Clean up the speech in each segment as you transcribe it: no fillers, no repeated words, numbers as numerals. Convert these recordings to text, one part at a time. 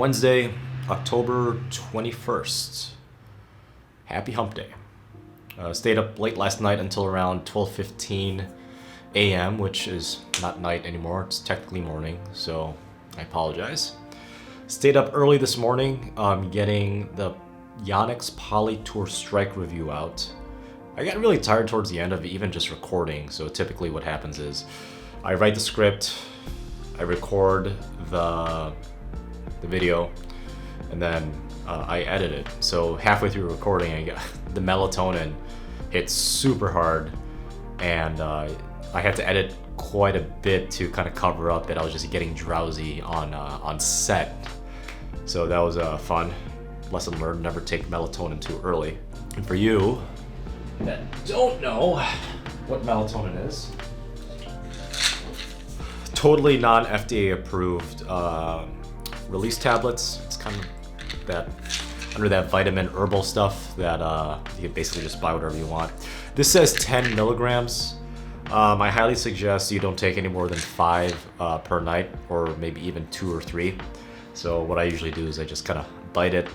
Wednesday, October 21st. Happy hump day. Stayed up late last night until around 12:15 a.m., which is not night anymore. It's technically morning, so I apologize. Stayed up early this morning getting the Yonex Poly Tour Strike review out. I got really tired towards the end of even just recording, so typically what happens is I write the script, I record the video, and then I edit it. So halfway through recording, I got the melatonin hit super hard, and I had to edit quite a bit to kind of cover up that I was just getting drowsy on set. So that was fun. Lesson learned: never take melatonin too early. And for you that don't know what melatonin is, totally non-FDA approved release tablets. It's kind of that under that vitamin herbal stuff that you can basically just buy whatever you want. This says 10 milligrams. I highly suggest you don't take any more than 5 per night, or maybe even 2 or 3. So what I usually do is I just kind of bite it.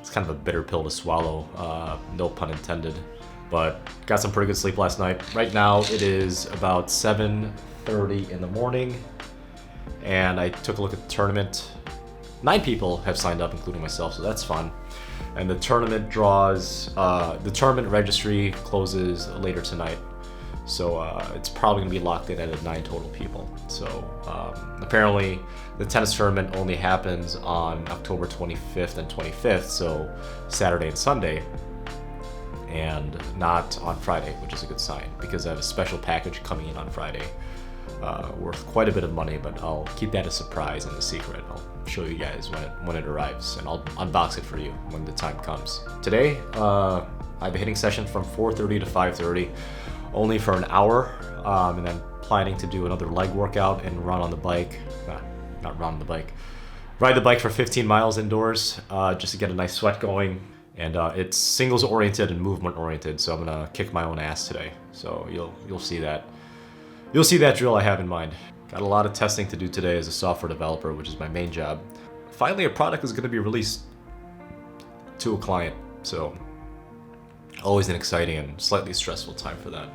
It's kind of a bitter pill to swallow, no pun intended. But got some pretty good sleep last night. Right now it is about 7:30 in the morning, and I took a look at the tournament. 9 people have signed up, including myself, so that's fun. And the tournament registry closes later tonight, so it's probably gonna be locked in at 9 total people. So apparently the tennis tournament only happens on October 25th and 25th, so Saturday and Sunday, and not on Friday, which is a good sign because I have a special package coming in on Friday. Worth quite a bit of money, but I'll keep that a surprise and a secret. I'll show you guys when it arrives, and I'll unbox it for you when the time comes. Today, I have a hitting session from 4:30 to 5:30, only for an hour, and then planning to do another leg workout and run on the bike. Not run on the bike. Ride the bike for 15 miles indoors, just to get a nice sweat going. And it's singles oriented and movement oriented, so I'm gonna kick my own ass today. So you'll see that. You'll see that drill I have in mind. Got a lot of testing to do today as a software developer, which is my main job. Finally, a product is going to be released to a client, so always an exciting and slightly stressful time for that.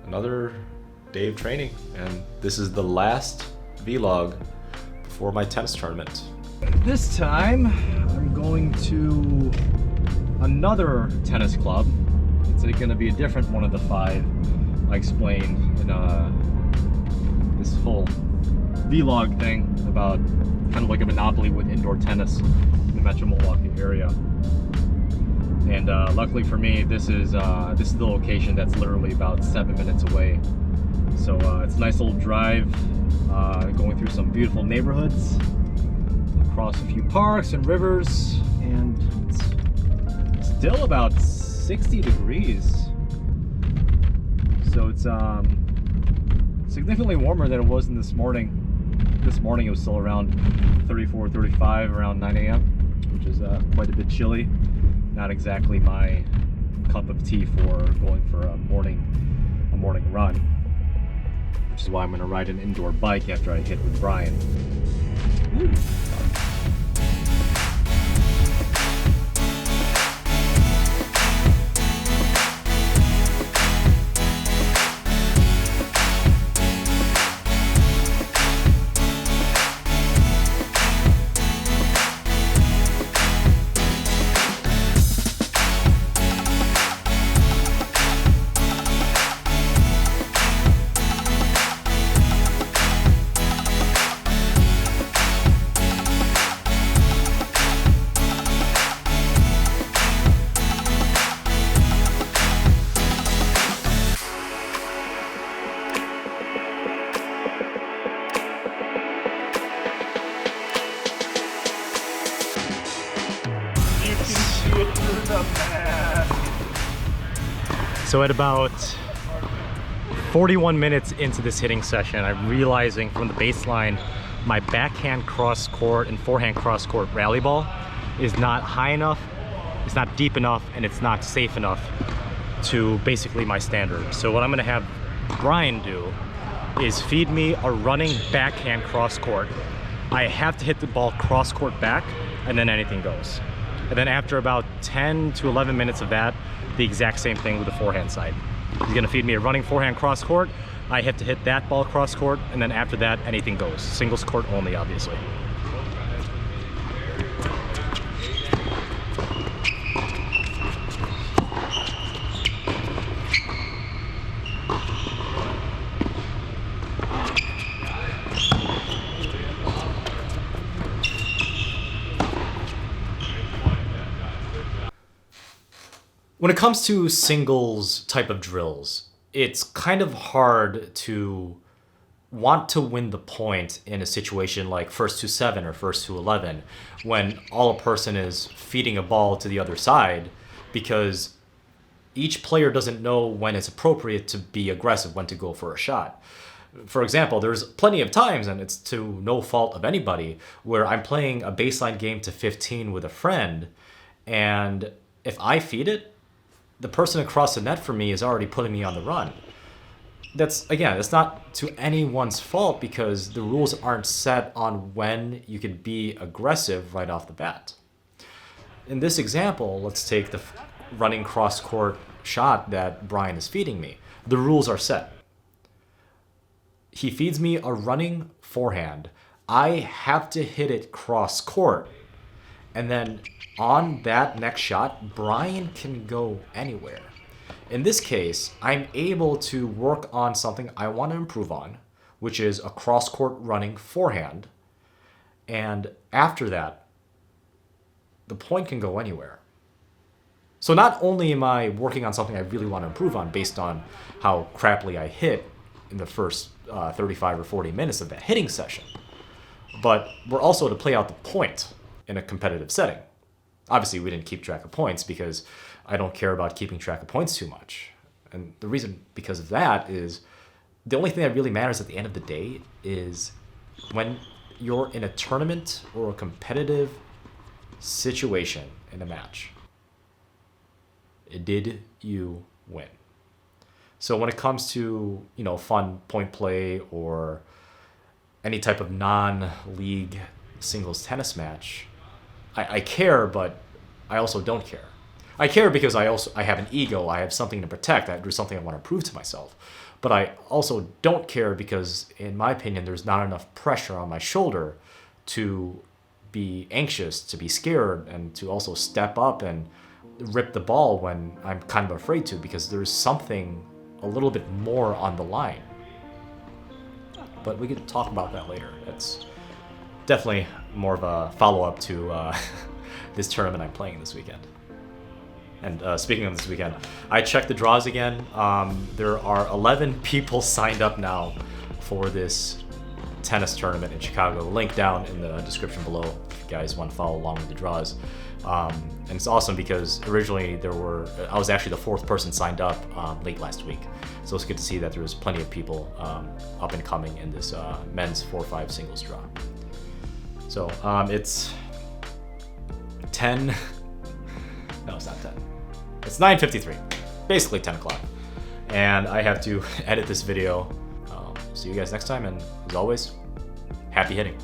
Another day of training, and this is the last vlog before my tennis tournament. This time, I'm going to another tennis club. It's going to be a different one of the 5 I explained in this whole vlog thing about kind of like a monopoly with indoor tennis in the Metro Milwaukee area. And luckily for me, this is the location that's literally about 7 minutes away. So it's a nice little drive, going through some beautiful neighborhoods, across a few parks and rivers, and it's still about 60 degrees. So it's significantly warmer than it was in this morning. This morning it was still around 34, 35 around 9 a.m., which is quite a bit chilly. Not exactly my cup of tea for going for a morning run, which is why I'm going to ride an indoor bike after I hit with Brian. Ooh. So at about 41 minutes into this hitting session, I'm realizing from the baseline my backhand cross court and forehand cross court rally ball is not high enough, it's not deep enough, and it's not safe enough to basically my standard. So what I'm gonna have Brian do is feed me a running backhand cross court I have to hit the ball cross court back, and then anything goes. And then after about 10 to 11 minutes of that, the exact same thing with the forehand side. He's gonna feed me a running forehand cross court. I have to hit that ball cross court, and then after that, anything goes. Singles court only, obviously. When it comes to singles type of drills, it's kind of hard to want to win the point in a situation like first to 7 or first to 11 when all a person is feeding a ball to the other side, because each player doesn't know when it's appropriate to be aggressive, when to go for a shot. For example, there's plenty of times, and it's to no fault of anybody, where I'm playing a baseline game to 15 with a friend, and if I feed it, the person across the net for me is already putting me on the run. That's not to anyone's fault, because the rules aren't set on when you can be aggressive right off the bat. In this example, let's take the running cross-court shot that Brian is feeding me. The rules are set. He feeds me a running forehand. I have to hit it cross-court. And then on that next shot, Brian can go anywhere. In this case, I'm able to work on something I want to improve on, which is a cross-court running forehand. And after that, the point can go anywhere. So not only am I working on something I really want to improve on based on how crappily I hit in the first 35 or 40 minutes of that hitting session, but we're also to play out the point in a competitive setting. Obviously, we didn't keep track of points because I don't care about keeping track of points too much. And the reason because of that is the only thing that really matters at the end of the day is when you're in a tournament or a competitive situation in a match, did you win? So when it comes to, fun point play or any type of non-league singles tennis match, I care, but I also don't care. I care because I have an ego, I have something to protect, there's something I want to prove to myself. But I also don't care because, in my opinion, there's not enough pressure on my shoulder to be anxious, to be scared, and to also step up and rip the ball when I'm kind of afraid to, because there's something a little bit more on the line. But we could talk about that later. It's definitely more of a follow-up to this tournament I'm playing this weekend. And speaking of this weekend, I checked the draws again. There are 11 people signed up now for this tennis tournament in Chicago. Link down in the description below if you guys want to follow along with the draws. And it's awesome because originally I was actually the 4th person signed up late last week. So it's good to see that there was plenty of people up and coming in this men's 4-5 singles draw. So it's 10. No, it's not 10. It's 9:53, basically 10 o'clock. And I have to edit this video. See you guys next time, and as always, happy hitting.